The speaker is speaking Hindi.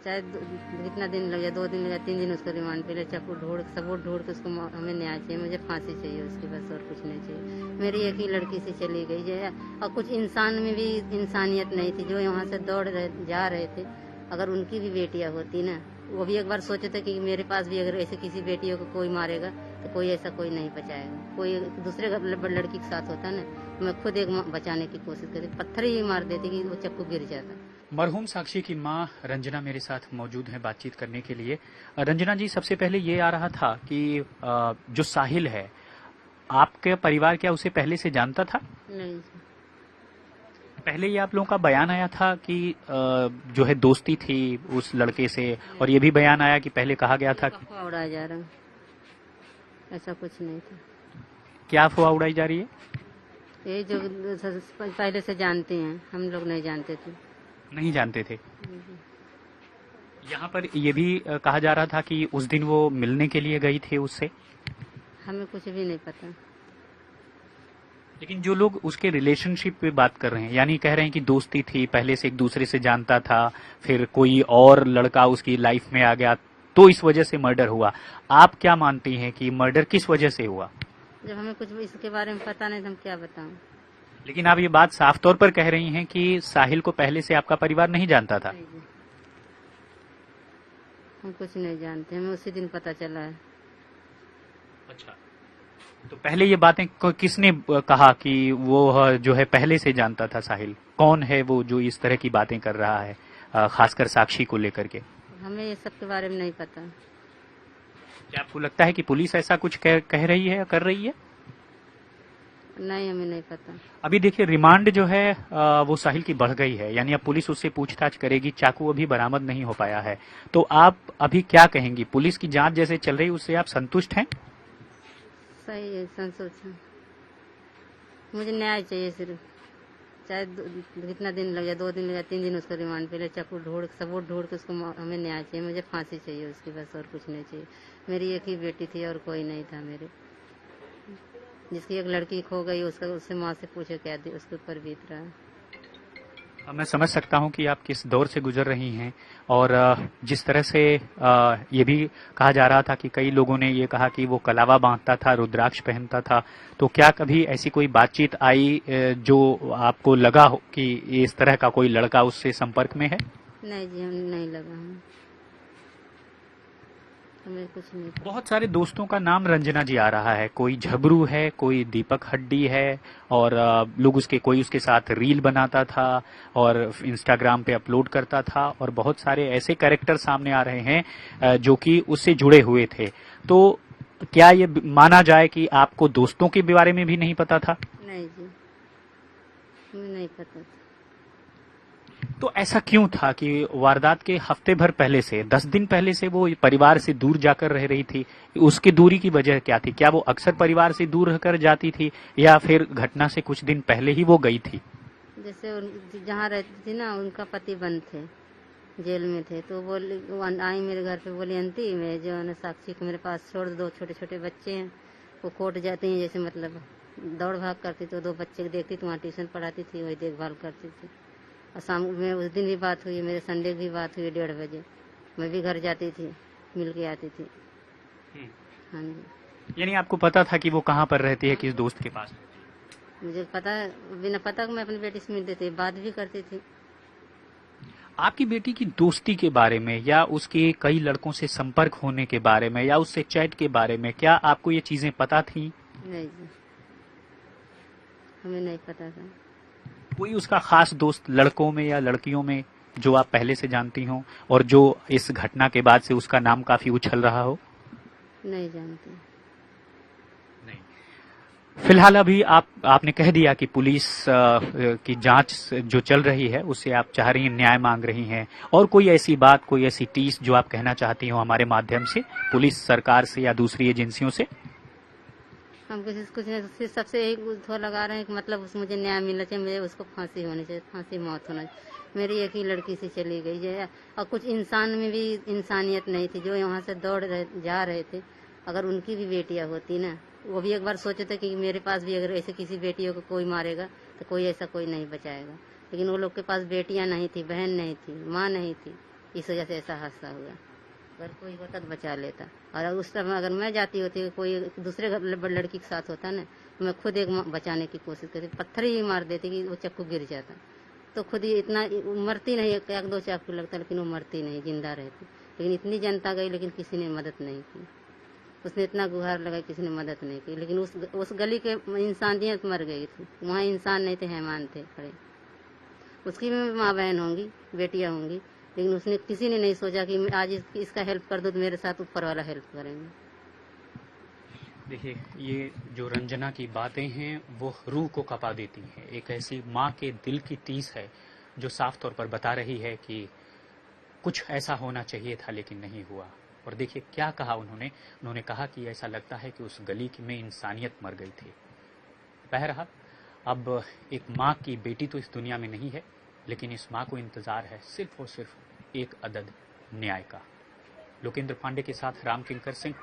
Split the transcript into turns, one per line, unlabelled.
चाहे कितना दिन लग जाए, 2 दिन लग जाए, 3 दिन उसको रिमांड पे ले, चाकू ढूंढ सबूत ढूंढ के उसको हमें न्याय चाहिए, मुझे फांसी चाहिए उसकी, बस और कुछ नहीं चाहिए। मेरी एक ही लड़की से चली गई है, और कुछ इंसान में भी इंसानियत नहीं थी, जो यहाँ से जा रहे थे। अगर उनकी भी बेटियां होती ना, वो भी एक बार सोचे थे कि मेरे पास भी अगर ऐसे किसी बेटियों को कोई मारेगा तो कोई ऐसा कोई नहीं बचाएगा। कोई दूसरे लड़की के साथ होता ना, मैं खुद एक बचाने की कोशिश करी, पत्थर ही मार देती कि वो चक्कू गिर जाता।
मरहूम साक्षी की मां रंजना मेरे साथ मौजूद हैं बातचीत करने के लिए। रंजना जी, सबसे पहले ये आ रहा था कि जो साहिल है, आपके परिवार क्या उसे पहले से जानता था?
नहीं,
पहले ये आप लोगों का बयान आया था कि जो है दोस्ती थी उस लड़के से, और ये भी बयान आया कि पहले कहा गया था
अफवाह उड़ाया जा रहा, ऐसा कुछ नहीं था।
क्या अफवाह उड़ाई जा रही है?
ये जो पहले से जानते हैं, हम लोग नहीं जानते थे।
नहीं जानते थे। यहाँ पर ये भी कहा जा रहा था कि उस दिन वो मिलने के लिए गई थी उससे।
हमें कुछ भी नहीं पता।
लेकिन जो लोग उसके रिलेशनशिप पे बात कर रहे हैं, यानी कह रहे हैं कि दोस्ती थी, पहले से एक दूसरे से जानता था, फिर कोई और लड़का उसकी लाइफ में आ गया तो इस वजह से मर्डर हुआ। आप क्या मानती हैं कि मर्डर किस वजह से हुआ?
जब हमें कुछ इसके बारे में पता नहीं तो हम क्या बताएं।
लेकिन आप ये बात साफ तौर पर कह रही हैं कि साहिल को पहले से आपका परिवार नहीं जानता था।
हम कुछ नहीं जानते, हमें उसी दिन पता चला है।
अच्छा, तो पहले ये बातें किसने कहा कि वो जो है पहले से जानता था साहिल? कौन है वो जो इस तरह की बातें कर रहा है, खासकर साक्षी को लेकर के?
हमें ये सब के बारे में नहीं पता।
क्या आपको लगता है कि पुलिस ऐसा कुछ कह रही है या कर रही है?
नहीं, हमें नहीं पता।
अभी देखिए, रिमांड जो है वो साहिल की बढ़ गई है, यानी अब पुलिस उससे पूछताछ करेगी। चाकू अभी बरामद नहीं हो पाया है, तो आप अभी क्या कहेंगी? पुलिस की जांच जैसे चल रही उससे आप संतुष्ट हैं?
सही है, संतुष्ट है। मुझे न्याय चाहिए सिर्फ, चाहे कितना दिन लग जाए, 2 दिन लग जाए, 3 दिन उसको रिमांड पे ले, चाकू ढूंढ सबूत ढूंढ के उसको हमें न्याय चाहिए, मुझे फांसी चाहिए उसकी, बस और कुछ नहीं चाहिए। मेरी एक ही बेटी थी और कोई नहीं था मेरे, जिसकी एक लड़की खो गई, उससे माँ से पूछे क्या उसके ऊपर बीत रहा है।
मैं समझ सकता हूं कि आप किस दौर से गुजर रही हैं, और जिस तरह से ये भी कहा जा रहा था कि कई लोगों ने ये कहा कि वो कलावा बांधता था, रुद्राक्ष पहनता था, तो क्या कभी ऐसी कोई बातचीत आई जो आपको लगा हो कि इस तरह का कोई लड़का उससे संपर्क में है?
नहीं जी, हम नहीं लगा, हमें कुछ नहीं पता।
बहुत सारे दोस्तों का नाम रंजना जी आ रहा है, कोई झबरू है, कोई दीपक हड्डी है, और लोग कोई उसके साथ रील बनाता था और इंस्टाग्राम पे अपलोड करता था, और बहुत सारे ऐसे कैरेक्टर सामने आ रहे हैं जो कि उससे जुड़े हुए थे। तो क्या ये माना जाए कि आपको दोस्तों के बारे में भी नहीं पता था?
नहीं जी, हमें नहीं पता था।
तो ऐसा क्यों था कि वारदात के हफ्ते भर पहले से, 10 दिन पहले से वो परिवार से दूर जाकर रह रही थी? उसकी दूरी की वजह क्या थी? क्या वो अक्सर परिवार से दूर रहकर जाती थी, या फिर घटना से कुछ दिन पहले ही वो गई थी?
जैसे जहाँ रहती थी ना, उनका पति बंद थे, जेल में थे, तो वो आई मेरे घर पे, बोली आंटी मैं जो है साक्षी को मेरे पास छोड़ दो, छोटे छोटे बच्चे हैं, वो कोर्ट जाते हैं, जैसे मतलब दौड़ भाग करती, तो 2 बच्चे देखती तो वहाँ ट्यूशन पढ़ाती थी, वही देखभाल करती थी। और शाम में उस दिन भी बात हुई, मेरे संडे की भी बात हुई 1:30 बजे, मैं भी घर जाती थी, मिल के आती थी। हाँ जी।
यानी आपको पता था कि वो कहाँ पर रहती है, किस दोस्त के पास?
मुझे पता, बिना पता मैं अपनी बेटी से मिलती थी, बात भी करती थी।
आपकी बेटी की दोस्ती के बारे में, या उसके कई लड़कों से संपर्क होने के बारे में, या उससे चैट के बारे में, क्या आपको ये चीजें पता थी?
नहीं जी, हमें नहीं पता था।
कोई उसका खास दोस्त लड़कों में या लड़कियों में जो आप पहले से जानती हो, और जो इस घटना के बाद से उसका नाम काफी उछल रहा हो?
नहीं जानती।
नहीं। फिलहाल अभी आपने कह दिया कि पुलिस की जांच जो चल रही है उससे आप चाह रही हैं, न्याय मांग रही हैं, और कोई ऐसी बात, कोई ऐसी टीस जो आप कहना चाहती हो हमारे माध्यम से पुलिस, सरकार से या दूसरी एजेंसियों से?
हम कुछ नहीं, सबसे यही थोड़ा लगा रहे हैं कि मतलब मुझे न्याय मिलना चाहिए, मुझे उसको फांसी होनी चाहिए, फांसी मौत होना चाहिए। मेरी एक ही लड़की से चली गई है, और कुछ इंसान में भी इंसानियत नहीं थी, जो यहाँ से जा रहे थे। अगर उनकी भी बेटियां होती ना, वो भी एक बार सोचे थे कि मेरे पास भी अगर ऐसे किसी बेटियों को कोई मारेगा तो कोई ऐसा कोई नहीं बचाएगा। लेकिन वो लोग के पास बेटियां नहीं थी, बहन नहीं थी, माँ नहीं थी, इस वजह से ऐसा हादसा हुआ। अगर कोई होता तो बचा लेता। और उस समय अगर मैं जाती होती, कोई दूसरे लड़की के साथ होता ना, तो मैं खुद एक बचाने की कोशिश करती, पत्थर ही मार देती कि वो चाकू गिर जाता। तो खुद ही इतना मरती नहीं, एक दो चाकू लगता, लेकिन वो मरती नहीं, जिंदा रहती। लेकिन इतनी जनता गई, लेकिन किसी ने मदद नहीं की। उसने इतना गुहार लगाई, किसी ने मदद नहीं की। लेकिन उस गली के इंसान जी मर गई थी, वहाँ इंसान नहीं थे, हैवान थे खड़े। उसकी भी माँ बहन होंगी, बेटियां होंगी, लेकिन उसने किसी ने नहीं सोचा कि मैं आज इसका हेल्प कर दूं तो मेरे साथ ऊपर वाला हेल्प करेंगे।
देखिए, ये जो रंजना की बातें हैं वो रूह को कपा देती हैं। एक ऐसी माँ के दिल की टीस है जो साफ तौर पर बता रही है कि कुछ ऐसा होना चाहिए था लेकिन नहीं हुआ। और देखिए क्या कहा उन्होंने कहा कि ऐसा लगता है कि उस गली में इंसानियत मर गई थी। बहरहाल, अब एक माँ की बेटी तो इस दुनिया में नहीं है, लेकिन इस माँ को इंतजार है सिर्फ और सिर्फ एक अदद न्याय का। लोकेंद्र पांडे के साथ राम किंकर सिंह।